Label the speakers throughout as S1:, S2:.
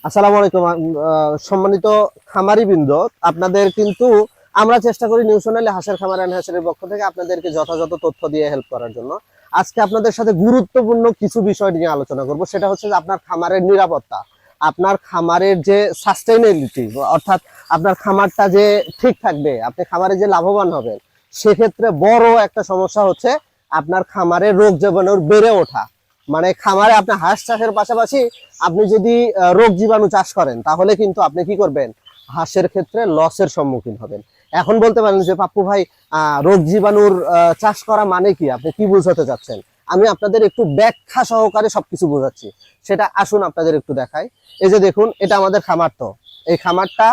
S1: আসসালামু আলাইকুম। সম্মানিত খামারিবৃন্দ, আপনাদের কিন্তু আমরা চেষ্টা করি নিউজ চ্যানেলে হাঁসের খামার এন্ড হ্যাচারির পক্ষ থেকে আপনাদেরকে যথাযথ তথ্য দিয়ে হেল্প করার জন্য আজকে আপনাদের সাথে গুরুত্বপূর্ণ কিছু বিষয় নিয়ে আলোচনা করব। সেটা হচ্ছে যে আপনার খামারের নিরাপত্তা, আপনার খামারের যে সাস্টেইনেবিলিটি, অর্থাৎ আপনার খামারটা যে ঠিক থাকবে, আপনি খামারে যে লাভবান হবেন। সেক্ষেত্রে বড় একটা সমস্যা হচ্ছে আপনার খামারের রোগ জীবাণুর বেড়ে ওঠা। মানে খামারে আপনার হাঁস চাষের পাশাপাশি আপনি যদি রোগ জীবাণু চাষ করেন, তাহলে কিন্তু আপনি কি করবেন, হাঁসের ক্ষেত্রে লসের সম্মুখীন হবেন। এখন বলতে পারেন যে পাপ্পু ভাই, রোগ জীবাণুর চাষ করা মানে কি, আপনি কি বুঝাতে চাচ্ছেন? আমি আপনাদের একটু ব্যাখ্যা সহকারে সবকিছু বোঝাচ্ছি। সেটা আসুন আপনাদের একটু দেখাই। এই যে দেখুন, এটা আমাদের খামার। তো এই খামারটা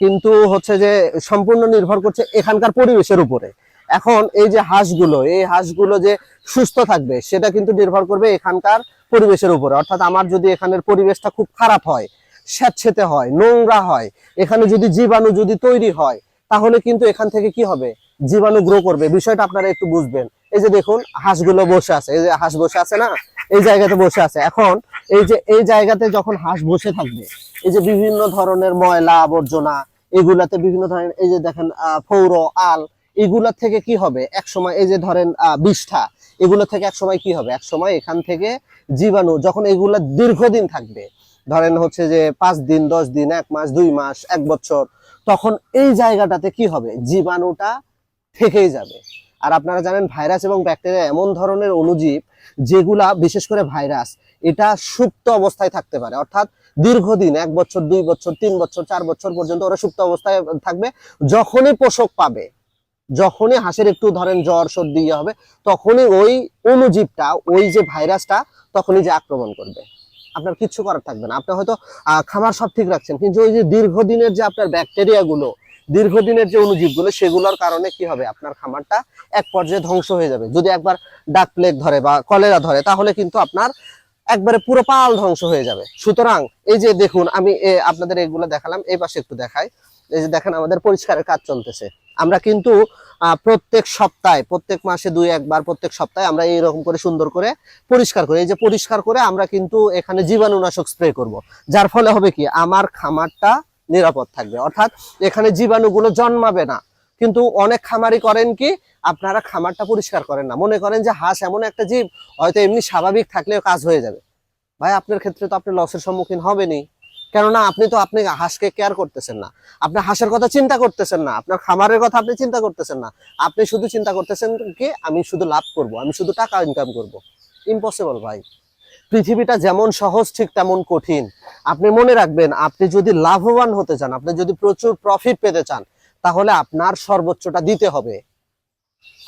S1: কিন্তু হচ্ছে যে সম্পূর্ণ নির্ভর করছে এখানকার পরিবেশের উপরে। এখন এই যে হাঁসগুলো, এই হাঁসগুলো যে সুস্থ থাকবে সেটা কিন্তু নির্ভর করবে এখানকার পরিবেশের উপরে। অর্থাৎ আমার যদি এখানের পরিবেশটা খুব খারাপ হয়, স্যাঁতসেঁতে হয়, নোংরা হয়, এখানে যদি জীবাণু যদি তৈরি হয়, তাহলে কিন্তু এখান থেকে কি হবে, জীবাণু গ্রো করবে। বিষয়টা আপনারা একটু বুঝবেন। এই যে দেখুন, হাঁসগুলো বসে আছে, এই যে হাঁস বসে আছে না, এই জায়গাতে বসে আছে। এখন এই যে এই জায়গাতে যখন হাঁস বসে থাকবে, এই যে বিভিন্ন ধরনের ময়লা আবর্জনা, এগুলাতে বিভিন্ন ধরনের, এই যে দেখেন ফৌর আল, এগুলা থেকে কি হবে এক সময়, এই যে ধরেন বিষ্ঠা, এগুলো থেকে এক সময় কি হবে, এক সময় এখান থেকে জীবাণু, যখন এগুলা দীর্ঘদিন থাকবে, ধরেন হচ্ছে যে 5 দিন, 10 দিন, 1 মাস, 2 মাস, 1 বছর, তখন এই জায়গাটাতে কি হবে, জীবাণুটা থেকেই যাবে। আর আপনারা জানেন ভাইরাস এবং ব্যাকটেরিয়া এমন ধরনের অণুজীব যেগুলা, বিশেষ করে ভাইরাস, এটা সুপ্ত অবস্থায় থাকতে পারে। অর্থাৎ দীর্ঘদিন 1 বছর, 2 বছর, 3 বছর, 4 বছর পর্যন্ত ওরা সুপ্ত অবস্থায় থাকবে। যখনই পোষক পাবে, যখনই হাঁসের একটু ধরেন জ্বর সর্দি হবে, তখনই ওই অণুজীবটা, ওই যে ভাইরাসটা, তখনই যে আক্রমণ করবে। আপনার কিচ্ছু করার থাকবে না। আপনি হয়তো খামার সব ঠিক রাখছেন, কিন্তু ওই যে দীর্ঘদিনের যে আপনার ব্যাকটেরিয়া গুলো, দীর্ঘদিনের যে অণুজীবগুলো, সেগুলোর কারণে কি হবে, আপনার খামারটা এক পর্যায়ে ধ্বংস হয়ে যাবে। যদি একবার ডাক প্লেগ ধরে বা কলেরা ধরে, তাহলে কিন্তু আপনার একবারে পুরো পাল ধ্বংস হয়ে যাবে। সুতরাং এই যে দেখুন, আমি আপনাদের এগুলো দেখালাম, এই পাশে একটু দেখাই। এই যে দেখেন, আমাদের পরিষ্কারের কাজ চলতেছে। আমরা কিন্তু প্রত্যেক সপ্তাহে, প্রত্যেক মাসে 2-1 বার, প্রত্যেক সপ্তাহে আমরা এইরকম করে সুন্দর করে পরিষ্কার করি। এই যে পরিষ্কার করে আমরা কিন্তু এখানে জীবাণুনাশক স্প্রে করব, যার ফলে হবে কি, আমার খামারটা নিরাপদ থাকবে। অর্থাৎ এখানে জীবাণুগুলো জন্মাবে না। কিন্তু অনেক খামারি করেন কি, আপনারা খামারটা পরিষ্কার করেন না, মনে করেন যে হাঁস এমন একটা জীব, হয়তো এমনি স্বাভাবিক থাকলেও কাজ হয়ে যাবে। ভাই, আপনার ক্ষেত্রে তো আপনি লসের সম্মুখীন হবেনই। কেননা আপনি হাঁসকে কেয়ার করতেছেন না, আপনি হাঁসের কথা চিন্তা করতেছেন না, আপনার খামারের কথা আপনি চিন্তা করতেছেন না। আপনি শুধু চিন্তা করতেছেন কি, আমি শুধু লাভ করব, আমি শুধু টাকা ইনকাম করব। ইম্পসিবল ভাই। পৃথিবীটা যেমন সহজ ঠিক তেমন কঠিন। আপনি মনে রাখবেন, আপনি যদি লাভবান হতে চান, আপনি যদি প্রচুর প্রফিট পেতে চান, তাহলে আপনার সর্বোচ্চটা দিতে হবে।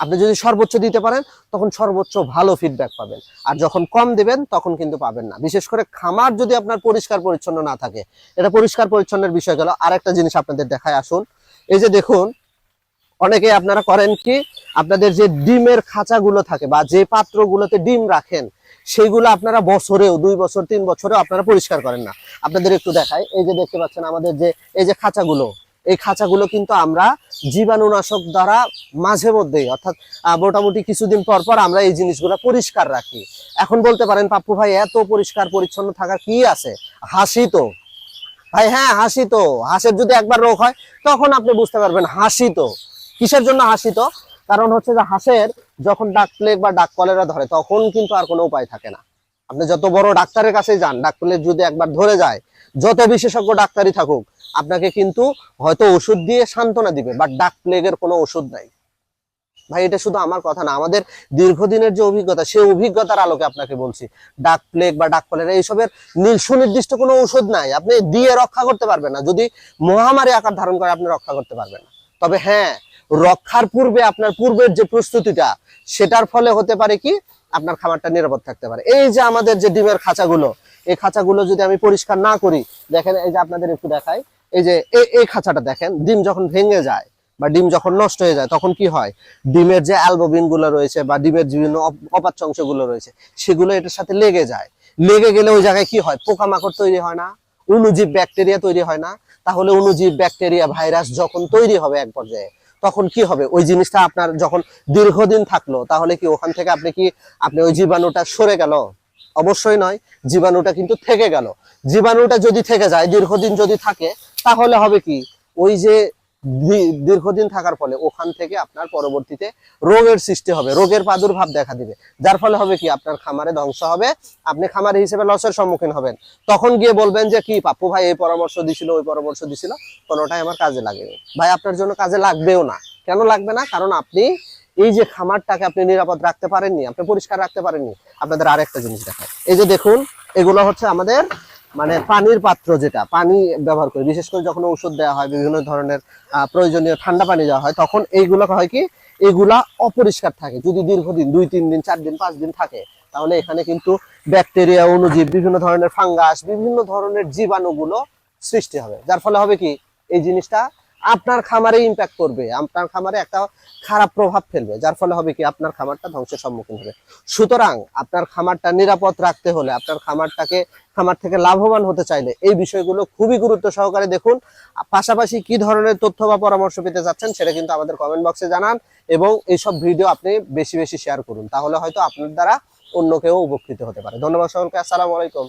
S1: আপনি যদি সর্বোচ্চ দিতে পারেন, তখন সর্বোচ্চ ভালো ফিডব্যাক পাবেন। আর যখন কম দিবেন, তখন কিন্তু পাবেন না। বিশেষ করে খামার যদি আপনার পরিষ্কার পরিচ্ছন্ন না থাকে, এটা পরিষ্কার পরিচ্ছন্নের বিষয় গেল। আর একটা জিনিস আপনাদের দেখায় আসুন। এই যে দেখুন, অনেকে আপনারা করেন কি, আপনাদের যে ডিমের খাঁচাগুলো থাকে বা যে পাত্রগুলোতে ডিম রাখেন, সেইগুলো আপনারা বছরেও, 2 বছর, 3 বছরেও আপনারা পরিষ্কার করেন না। আপনাদের একটু দেখাই। এই যে দেখতে পাচ্ছেন আমাদের যে এই যে খাঁচাগুলো, এই খাঁচাগুলো কিন্তু আমরা জীবাণুনাশক দ্বারা মাঝে মধ্যেই, অর্থাৎ মোটামুটি কিছুদিন পর পর আমরা এই জিনিসগুলো পরিষ্কার রাখি। এখন বলতে পারেন, পাপ্পু ভাই এত পরিষ্কার পরিচ্ছন্ন থাকার কি আছে, হাসি তো। ভাই হ্যাঁ, হাসি তো। হাঁসের যদি একবার রোগ হয়, তখন আপনি বুঝতে পারবেন হাসি তো। কিসের জন্য হাসি তো? কারণ হচ্ছে যে হাঁসের যখন ডাক প্লেগ বা ডাক কলেরা ধরে, তখন কিন্তু আর কোনো উপায় থাকে না। আপনি যত বড় ডাক্তারের কাছে যান, ডাক প্লেগ যদি একবার ধরে যায়, যত বিশেষজ্ঞ ডাক্তারই থাকুক, আপনাকে কিন্তু হয়তো ওষুধ দিয়ে সান্ত্বনা দিবে, বাট ডাক প্লেগের কোনো ওষুধ নাই। ভাই, এটা শুধু আমার কথা না, আমাদের দীর্ঘদিনের যে অভিজ্ঞতা, সেই অভিজ্ঞতার আলোকে আপনাকে বলছি। ডাক প্লেগ বা ডাক কলেরা এইসবের সুনির্দিষ্ট কোনো ওষুধ নাই, আপনি দিয়ে রক্ষা করতে পারবেন না। যদি মহামারী আকার ধারণ করে, আপনি রক্ষা করতে পারবেন না। তবে হ্যাঁ, রক্ষার পূর্বে আপনার পূর্বের যে প্রস্তুতিটা, সেটার ফলে হতে পারে কি, আপনার খামারটা নিরাপদ থাকতে পারে। এই যে আমাদের যে ডিমের খাঁচাগুলো, এই খাঁচাগুলো যদি আমি পরিষ্কার না করি, দেখেন এই যে আপনাদের একটু দেখাই। এই যে এই খাঁচাটা দেখেন, ডিম যখন ভেঙে যায় বা ডিম যখন নষ্ট হয়ে যায়, তখন কি হয়, ডিমের যে অ্যালবুমিন গুলো রয়েছে বা ডিমের বিভিন্ন অপাচ্য অংশগুলো রয়েছে, সেগুলো এটার সাথে লেগে যায়। লেগে গেলে ওই জায়গায় কি হয়, পোকামাকড় তৈরি হয় না, অণুজীব ব্যাকটেরিয়া তৈরি হয় না। তাহলে অণুজীব ব্যাকটেরিয়া ভাইরাস যখন তৈরি হবে এক পর্যায়ে, তখন কি হবে, ওই জিনিসটা আপনার যখন দীর্ঘদিন থাকলো, তাহলে কি ওখান থেকে আপনি ওই জীবাণুটা সরে গেল? অবশ্যই নয়, জীবাণুটা কিন্তু থেকে গেল। জীবাণুটা যদি থেকে যায়, দীর্ঘদিন যদি থাকে, তাহলে হবে কি, ওই যে দীর্ঘদিন থাকার ফলে ওখান থেকে আপনার পরবর্তীতে রোগের সৃষ্টি হবে, রোগের প্রাদুর্ভাব দেখা দিবে, যার ফলে হবে কি আপনার খামারে ধ্বংস হবে, আপনি খামারি হিসেবে লসের সম্মুখীন হবেন। তখন গিয়ে বলবেন যে কি পাপ্পু ভাই এই পরামর্শ দিছিল, ওই পরামর্শ দিছিল, কোনোটাই আমার কাজে লাগেনি। ভাই আপনার জন্য কাজে লাগবেও না। কেন লাগবে না? কারণ আপনি এই যে খামারটাকে আপনি নিরাপদ রাখতে পারেননি, আপনি পরিষ্কার রাখতে পারেননি। আপনাদের আরেকটা জিনিস দেখায়, এই যে দেখুন, এগুলো হচ্ছে আমাদের মানে পানির পাত্র, যেটা পানি ব্যবহার করি, বিশেষ করে যখন ঔষধ দেওয়া হয়, বিভিন্ন ধরনের প্রয়োজনীয় ঠান্ডা পানি দেওয়া হয়, তখন এইগুলো হয় কি, এগুলা অপরিষ্কার থাকে। যদি দীর্ঘদিন 2-3 দিন 4 দিন 5 দিন থাকে, তাহলে এখানে কিন্তু ব্যাকটেরিয়া, অণুজীব, বিভিন্ন ধরনের ফাঙ্গাস, বিভিন্ন ধরনের জীবাণুগুলো সৃষ্টি হবে, যার ফলে হবে কি এই জিনিসটা আপনার খামারে ইম্প্যাক্ট করবে, আপনার খামারে একটা খারাপ প্রভাব ফেলবে, যার ফলে হবে কি আপনার খামারটা ধ্বংসের সম্মুখীন হবে। সুতরাং আপনার খামারটা নিরাপদ রাখতে হলে, আপনার খামার থেকে লাভবান হতে চাইলে এই বিষয়গুলো খুবই গুরুত্ব সহকারে দেখুন। পাশাপাশি কি ধরনের তথ্য বা পরামর্শ পেতে যাচ্ছেন সেটা কিন্তু আমাদের কমেন্ট বক্সে জানান, এবং এইসব ভিডিও আপনি বেশি বেশি শেয়ার করুন, তাহলে হয়তো আপনার দ্বারা অন্য কেউ উপকৃত হতে পারে। ধন্যবাদ সকলকে, আসসালামু আলাইকুম।